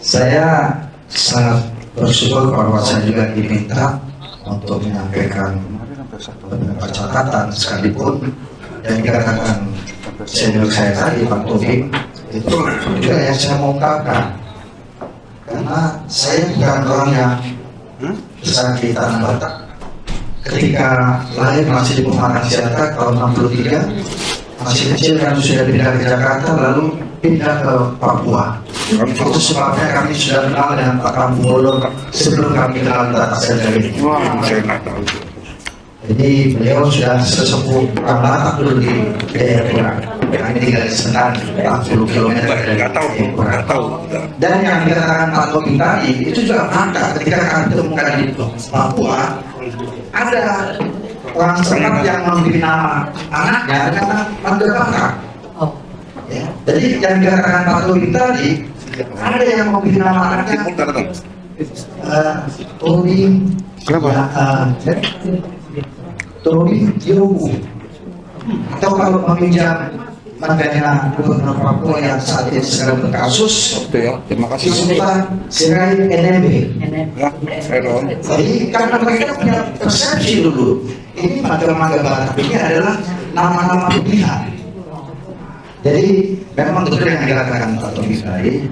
Saya sangat bersyukur bahwa saya juga diminta untuk menyampaikan beberapa catatan, sekalipun yang dikatakan senior saya tadi, Pak Taufik, itu juga yang saya mau ungkapkan. Karena saya bukan orang yang besar di Tanah Batak. Ketika lahir masih di Pematang Siantar tahun 63, masih kecil kan sudah pindah ke Jakarta, lalu pindah ke Papua. Itu sebabnya kami sudah kenal dengan Pak Kampung Bolo sebelum kami kenal Tata Sendiri ini. Jadi beliau sudah sesepuh orang Batak dulu di Jayapura. Kami tinggal di Senen, 40 km dari Jayapura. Dan yang dikatakan Pak Taufik tadi itu juga fakta. Ketika kami temukan di Papua, ada orang setempat yang memberi nama anaknya adalah Pantai Batak. Ya. Jadi yang dikatakan Pak Taufik tadi, ada yang memberi nama anaknya Tori Yogu, atau kalau meminjam makanya Gubernur Papua yang saat ini sedang berkasus, terima kasih. Sultan Sirait NMB. Jadi karena mereka punya persepsi dulu, ini Mangga Batak ini adalah nama-nama pilihan. Jadi memang betul yang dikatakan Pak Taufik tadi,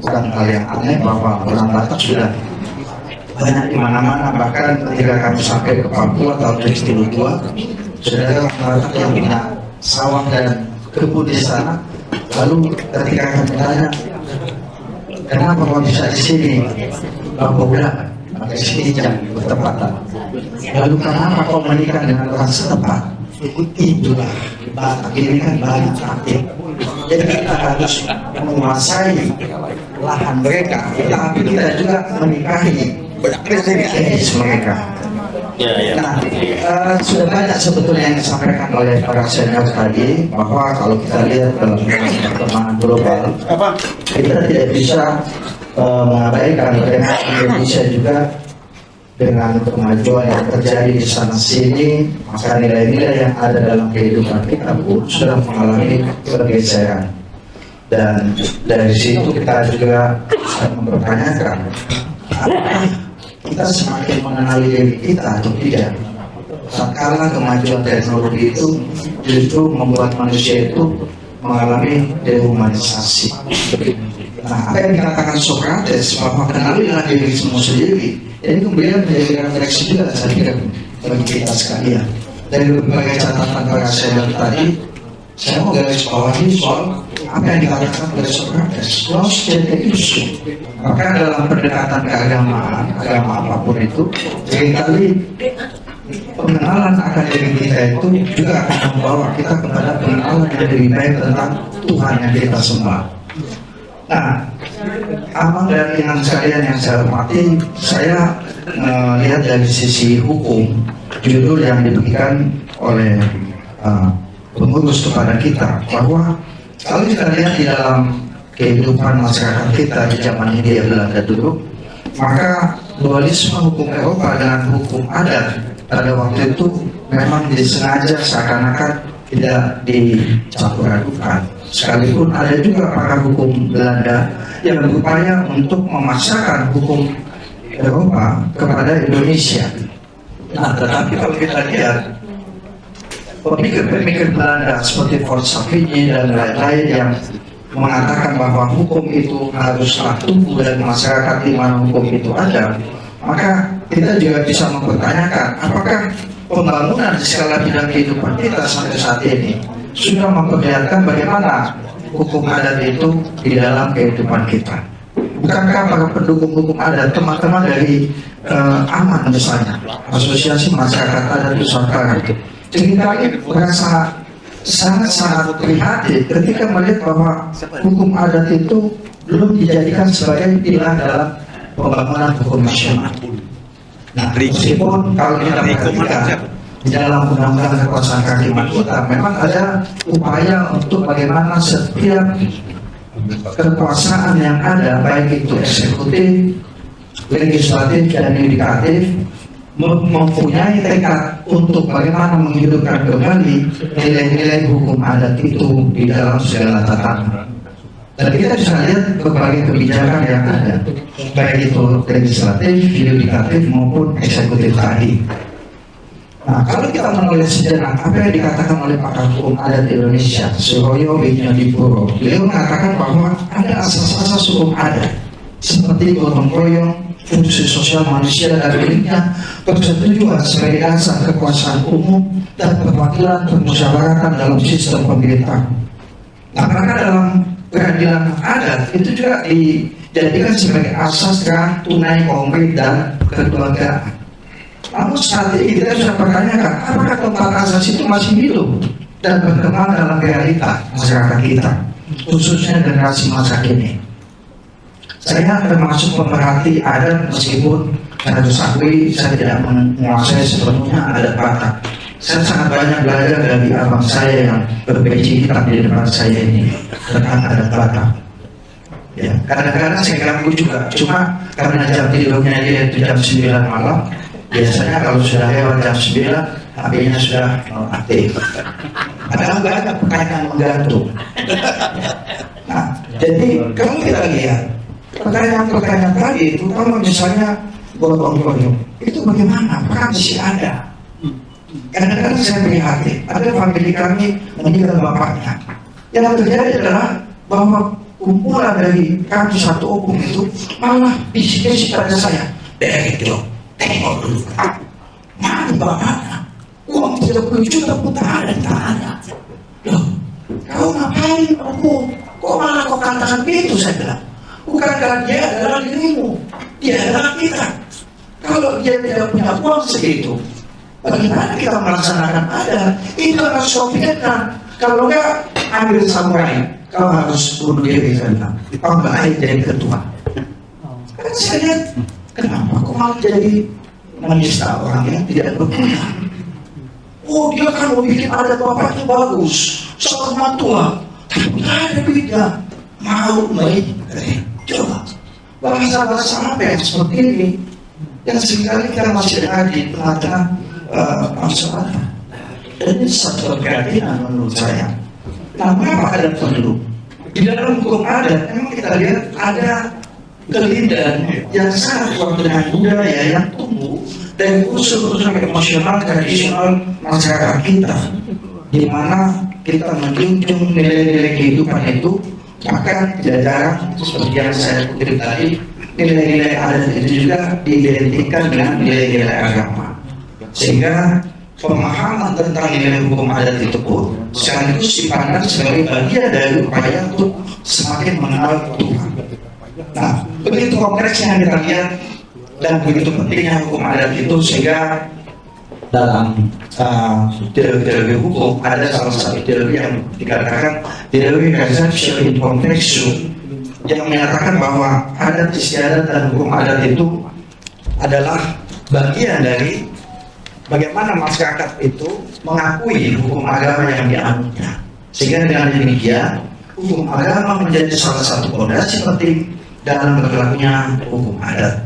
bukan hal yang aneh bahwa orang Batak sudah banyak di mana-mana. Bahkan ketika kami sampai ke Papua tahun 2002, sudah ada orang Batak yang punya sawah dan kebun di sana. Lalu ketika kami tanya, kenapa kau bisa di sini? Bapak udah, maka sini jam bertempatan. Lalu kenapa kau menikah dengan orang setempat? Itulah Batak ini kan banyak praktik. Jadi kita harus menguasai lahan mereka, tapi kita juga menikahi mereka. Nah, sudah banyak sebetulnya yang disampaikan oleh para senior tadi, bahwa kalau kita lihat dalam perkembangan global, kita tidak bisa mengabaikan bagaimana Indonesia juga dengan kemajuan yang terjadi di sana sini, maka nilai-nilai yang ada dalam kehidupan kita pun sudah mengalami pergeseran. Dan dari situ kita juga mempertanyakan, apakah kita semakin mengenali diri kita atau tidak? Tatkala kemajuan teknologi itu justru membuat manusia itu mengalami dehumanisasi. Nah, apa yang dikatakan Socrates bahwa kenalilah dirimu sendiri, ini kemudian menjadi refleksi juga saya kira bagi kita sekalian. Dari berbagai catatan para senior tadi, saya mau garis bawahi soal apa yang dikatakan oleh Socrates, los genetikus. Maka dalam pendekatan keagamaan, agama apapun itu, seringkali pengenalan akan diri kita itu juga akan membawa kita kepada pengenalan yang lebih baik tentang Tuhan yang kita sembah. Nah, abang dan inang sekalian yang saya hormati, saya lihat dari sisi hukum, judul yang diberikan oleh pengurus kepada kita, bahwa kalau kita lihat di dalam kehidupan masyarakat kita di zaman Hindia Belanda dulu, maka dualisme hukum Eropa dengan hukum adat pada waktu itu memang disengaja seakan-akan tidak dicampur adukan. Sekalipun ada juga pakar hukum Belanda yang berupaya untuk memaksakan hukum Eropa kepada Indonesia. Nah, tetapi kalau kita lihat pemikir-pemikir Belanda seperti Fort Savigny dan lain-lain yang mengatakan bahwa hukum itu haruslah tumbuh dari masyarakat di mana hukum itu ada, maka kita juga bisa mempertanyakan apakah pembangunan di segala bidang kehidupan kita sampai saat ini sudah memperlihatkan bagaimana hukum adat itu di dalam kehidupan kita. Bukankah para pendukung hukum adat, teman-teman dari AMAN misalnya, Asosiasi Masyarakat Adat Nusantara, seringkali merasa sangat-sangat prihatin ketika melihat bahwa hukum adat itu belum dijadikan sebagai pilihan dalam pembangunan hukum nasional. Nah, meskipun kalau kita perhatikan di dalam undang-undang kekuasaan kehakiman kita memang ada upaya untuk bagaimana setiap kekuasaan yang ada, baik itu eksekutif, legislatif, dan yudikatif, mempunyai tekad untuk bagaimana menghidupkan kembali nilai-nilai hukum adat itu di dalam segala tatanan. Dan kita bisa lihat berbagai kebijakan yang ada, baik itu legislatif, yudikatif maupun eksekutif tadi. Nah, kalau kita menulis sejenak apa yang dikatakan oleh pakar hukum adat Indonesia, Suroyo Widyadipuro, beliau mengatakan bahwa ada asas-asas hukum adat seperti gotong royong, fungsi sosial manusia dan miliknya, persetujuan sebagai dasar kekuasaan umum, dan perwakilan permusyawaratan dalam sistem pemerintahan. Nah, maka dalam peradilan adat itu juga dijadikan sebagai asas terang tunai konkret dan kekeluargaan. Namun saat ini kita sudah pertanyakan, apakah keempat asas itu masih hidup dan berkembang dalam realita masyarakat kita, khususnya generasi masa kini. Saya termasuk pemerhati adat meskipun saya akui saya tidak menguasai sepenuhnya adat Batak. Saya sangat banyak belajar dari abang saya yang berpeci hitam di depan saya ini tentang adat Batak. Ya, kadang-kadang saya ganggu juga, cuma karena jam tidurnya dia itu jam 9 malam. Biasanya kalau sudah lewat jam 9, HP-nya sudah aktif. Padahal banyak pertanyaan menggantung. Nah, jadi kalau kita lihat pertanyaan-pertanyaan tadi, terutama misalnya gotong royong, itu bagaimana? Apakah masih ada? Kadang-kadang saya prihatin, ada famili kami meninggal bapaknya. Yang terjadi adalah bahwa kumpulan dari kami satu opung itu malah bisik-bisik pada saya. Gitu, tengok dulu, mana bapaknya? Uang 30 juta pun tak ada. Loh, kau ngapain opung? Kok malah kau katakan begitu? Saya bilang, bukankah dia adalah dirimu, dia adalah kita. Kalau dia tidak punya uang segitu, bagaimana kita melaksanakan adat? Itu harus kau pikirkan. Kalau enggak, ambil samurai, kau harus bunuh diri. Saya bilang, kau baik jadi ketua. Kan saya lihat, kenapa kau malah jadi menista orang yang tidak berguna? Oh, dia kan mau bikin adat bapaknya bagus, seorang tua, tapi ada beda. Mau baik, coba bahasa-bahasa apa yang seperti ini yang seringkali kita masih ada di tengah-tengah masyarakat. Dan ini satu keprihatinan menurut saya. Nah, mengapa adat perlu? Di dalam hukum adat memang kita lihat ada kelindahan yang sangat kuat dengan budaya yang tumbuh dari unsur-unsur emosional tradisional masyarakat kita, di mana kita menjunjung nilai-nilai kehidupan itu. Maka tidak jarang seperti yang saya kutip tadi, nilai-nilai adat itu juga diidentikan dengan nilai-nilai agama, sehingga pemahaman tentang nilai hukum adat itu pun sekaligus dipandang sebagai bagian dari upaya untuk semakin mengenal Tuhan. Nah, begitu kompleksnya kita lihat dan begitu pentingnya hukum adat itu, sehingga dalam teori hukum ada salah satu teori yang dikatakan teori reservation in contextuum, yang menyatakan bahwa adat istiadat dan hukum adat itu adalah bagian dari bagaimana masyarakat itu mengakui hukum agama yang dianutnya, sehingga dengan demikian hukum agama menjadi salah satu fondasi penting dalam berlakunya hukum adat.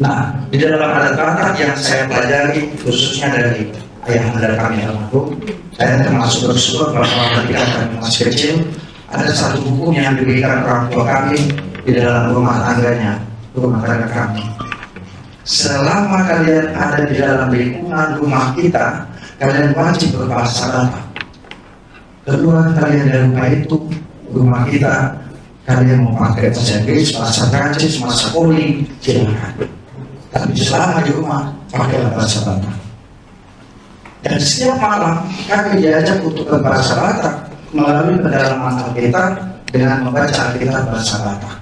Nah, di dalam adat Batak yang saya pelajari, khususnya dari ayahanda kami almarhum, saya termasuk bersyukur bahwa ketika kami masih kecil, ada satu hukum yang diberikan orang tua kami di dalam rumah tangganya, rumah tangga kami. Selama kalian ada di dalam lingkungan rumah kita, kalian wajib berbahasa Batak. Kedua, kalian dari rumah itu, rumah kita, kalian mau pakai bahasa Inggris, bahasa Prancis, bahasa Poli, silakan. Tapi selama di rumah pakai bahasa Batak. Dan setiap malam kami diajak untuk berbahasa Batak melalui pendalaman Alkitab dengan membaca Alkitab bahasa Batak.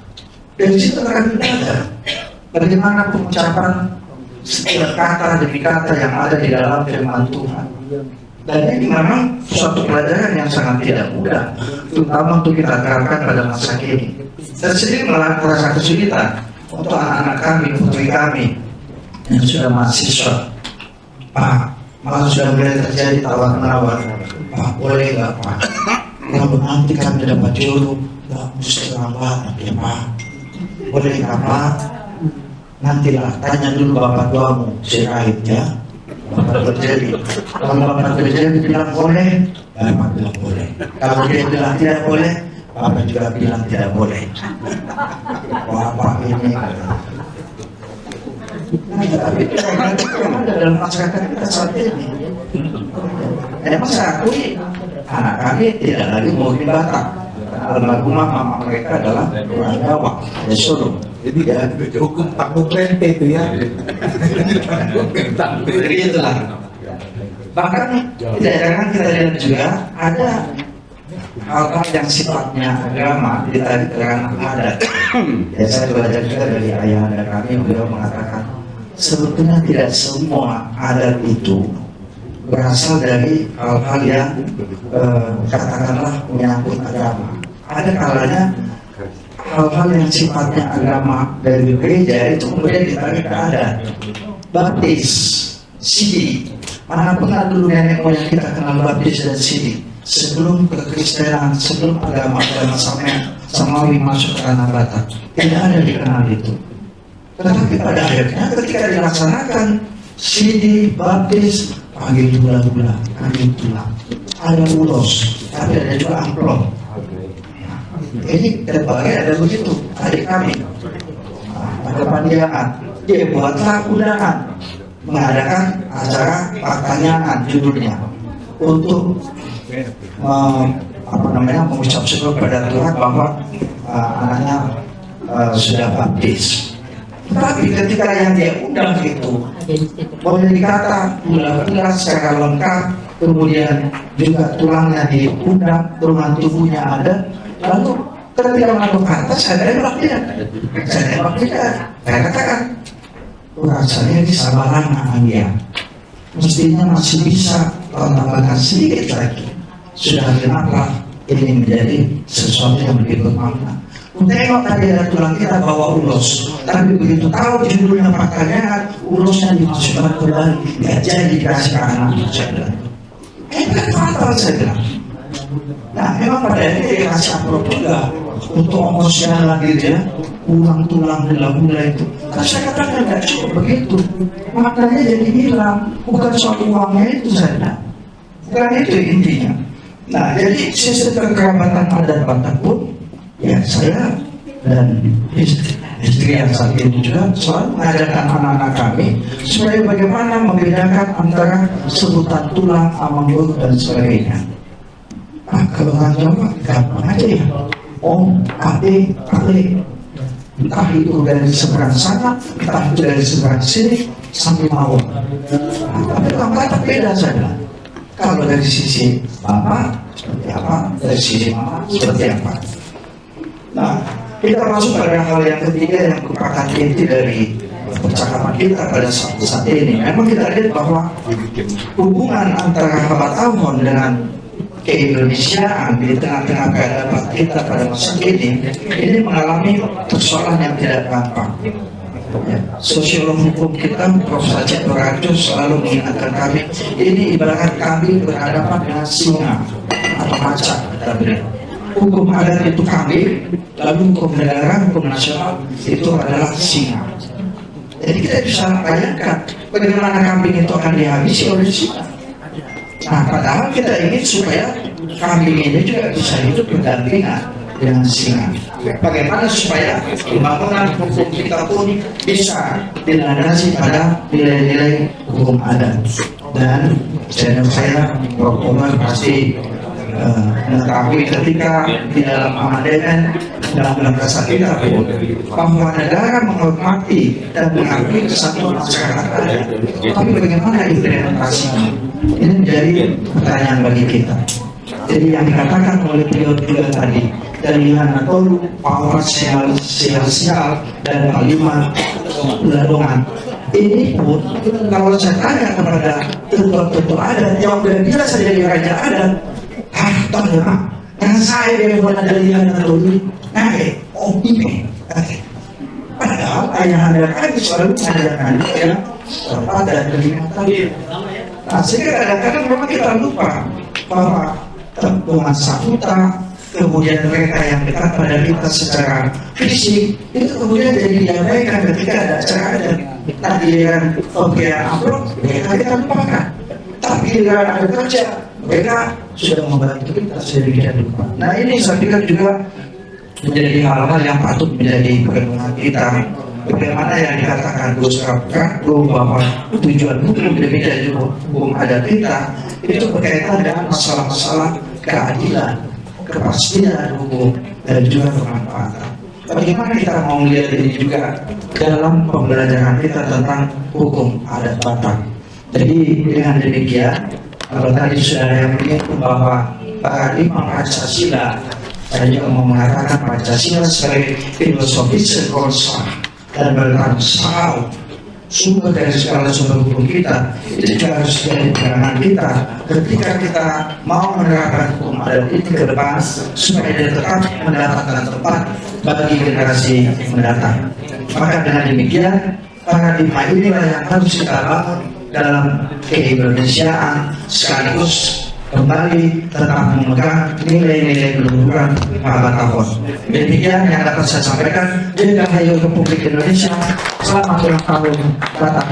Dari situ kami belajar bagaimana pengucapan setiap kata demi kata yang ada di dalam firman Tuhan. Dan ini memang suatu pelajaran yang sangat tidak mudah, terutama untuk kita terapkan pada masa kini. Saya sendiri merasa kesulitan untuk anak-anak kami, putri kami yang sudah mahasiswa. Pak, malah sudah mulai terjadi tawar-menawar. Pak, boleh nggak Pak? Kalau nanti kami dapat jodoh, nggak mesti lambat ya Pak. Boleh nggak Pak? Nantilah, tanya dulu bapak tuamu, Sirait ya. Bapak terjadi. Kalau bapak terjadi bilang boleh, bapak bilang boleh. Kalau dia bilang tidak boleh, Bapak juga bilang tidak boleh. Bapak ini tapi ada dalam masyarakat kita saat ini. Saya akui anak kami tidak lagi mau di Batak. Almarhumah mama mereka adalah orang Jawa, dari Solo. Jadi ya hukum tanggung rente itu ya. Jadi itulah. Bahkan di daerah kita lihat juga ada hal-hal yang sifatnya agama ditarik ke ranah adat. Ya saya belajar juga dari ayahanda kami, beliau mengatakan sebetulnya tidak semua adat itu berasal dari hal-hal yang katakanlah menyangkut agama. Ada kalanya hal-hal yang sifatnya agama dari gereja itu kemudian ditarik ke adat. Baptis, sidi, mana pernah dulu nenek moyang kita kenal baptis dan sidi sebelum kekristenan, sebelum agama Samawi masuk ke tanah Batak, tidak ada dikenal itu. Tetapi pada akhirnya ketika dilaksanakan sidi, baptis, panggil tulang, ada ulos, tapi ada juga amplop. Ini terbagai ada begitu, adik kami ada pandiangan, dia buatlah undangan mengadakan acara pertanyaan judulnya untuk mengucap syukur pada Tuhan bahwa anaknya sudah baptis. Tapi ketika yang dia undang itu boleh dikata gula-gula secara lengkap, kemudian juga tulangnya diundang, tulang tubuhnya ada, lalu ketika mengandung kata saya tembak tidak, saya katakan rasanya di sabaran dia mestinya masih bisa tambahkan sedikit lagi, sudah kenapa ini menjadi sesuatu yang begitu makna. Tengok tadi ada tulang kita bawa ulos, tapi begitu tahu judulnya pertanyaan, ulosnya dimasukkan kembali, nggak jadi dikasih ke anak saya bilang. Kan fatal saya bilang. Nah memang pada akhirnya dikasih amplop juga untuk ongkosnya lagi ya, ulang tulang gula itu. Tapi saya katakan nggak cukup begitu, maknanya jadi hilang, bukan soal uangnya itu saya bilang. Bukan itu intinya. Nah jadi sistem kekerabatan adat Batak pun ya saya dan istri yang saat itu juga selalu mengajarkan anak-anak kami supaya bagaimana membedakan antara sebutan tulang, amanggur dan sebagainya. Kalau orang Jawa gampang aja ya, om, ade, ale, entah itu dari seberang sana, entah itu dari seberang sini sampai mawon. Tapi orang Batak beda saja. Kalau dari sisi bapak seperti apa, dari sisi mama seperti apa. Nah, kita masuk pada hal yang ketiga yang merupakan inti dari percakapan kita pada saat ini. Memang kita lihat bahwa hubungan antara Batakon dengan keindonesiaan di tengah-tengah keadaan kita pada masa ini mengalami persoalan yang tidak gampang. Ya, sosiolog hukum kita Prof. Sajid Nurrajo selalu mengingatkan kami, ini ibarat kambing berhadapan dengan singa atau macan. Kita bilang hukum adat itu kambing, lalu hukum negara, hukum nasional itu adalah singa. Jadi kita bisa bayangkan bagaimana kambing itu akan dihabisi oleh singa. Nah, padahal kita ingin supaya kambing ini juga bisa hidup berdampingan dengan singa. Bagaimana supaya pembangunan hukum kita pun bisa dilandasi pada nilai-nilai hukum adat. Dan saya Prof. Omar pasti mengetahui ketika di dalam amandemen dalam bahasa kita bahwa negara menghormati dan mengakui kesatuan masyarakat adat. Tapi bagaimana implementasinya? Ini menjadi pertanyaan bagi kita. Jadi yang dikatakan oleh beliau juga tadi dari Nato, Power Sial dan Palima Ladongan. Ini pun kalau saya tanya kepada ketua-ketua adat yang udah biasa jadi raja adat, tanya, yang saya yang buat dari Nato ini, ini. Padahal ayah anda kan selalu mengajarkan dia pada kenikmatan. Nah, sehingga kadang-kadang memang kita lupa bahwa temuan saputra, kemudian mereka yang dekat pada kita secara fisik itu kemudian jadi diabaikan ketika ada acara adat. Tadi dengan pemberian amplop kita lupakan, tapi dengan ada kerja mereka sudah membantu kita sedemikian rupa. Nah ini saya pikir juga menjadi hal-hal yang patut menjadi pegangan kita. Bagaimana yang dikatakan Gus Rakatru bahwa tujuan hukum demikian juga hukum adat kita itu berkaitan dengan masalah-masalah keadilan, kepastian hukum, dan juga kemanfaatan. Bagaimana kita mau melihat ini juga dalam pembelajaran kita tentang hukum adat Batak. Jadi dengan demikian, kalau tadi sudah yang menyebut bahwa paradigma Pancasila, saya juga mau mengatakan Pancasila sebagai filosofi sekolah dan bertanggung sumber dari segala sumber hukum kita itu juga harus jadi pegangan kita ketika kita mau menerapkan hukum adat ini ke depan supaya dia tetap mendapatkan tempat bagi generasi mendatang. Maka dengan demikian paradigma inilah yang harus kita bangun dalam keindonesiaan sekaligus kembali tetap memegang nilai-nilai keluhuran pengetahuan. Demikian yang dapat saya sampaikan. Dirgahayu Republik Indonesia. Selamat ulang tahun Batak.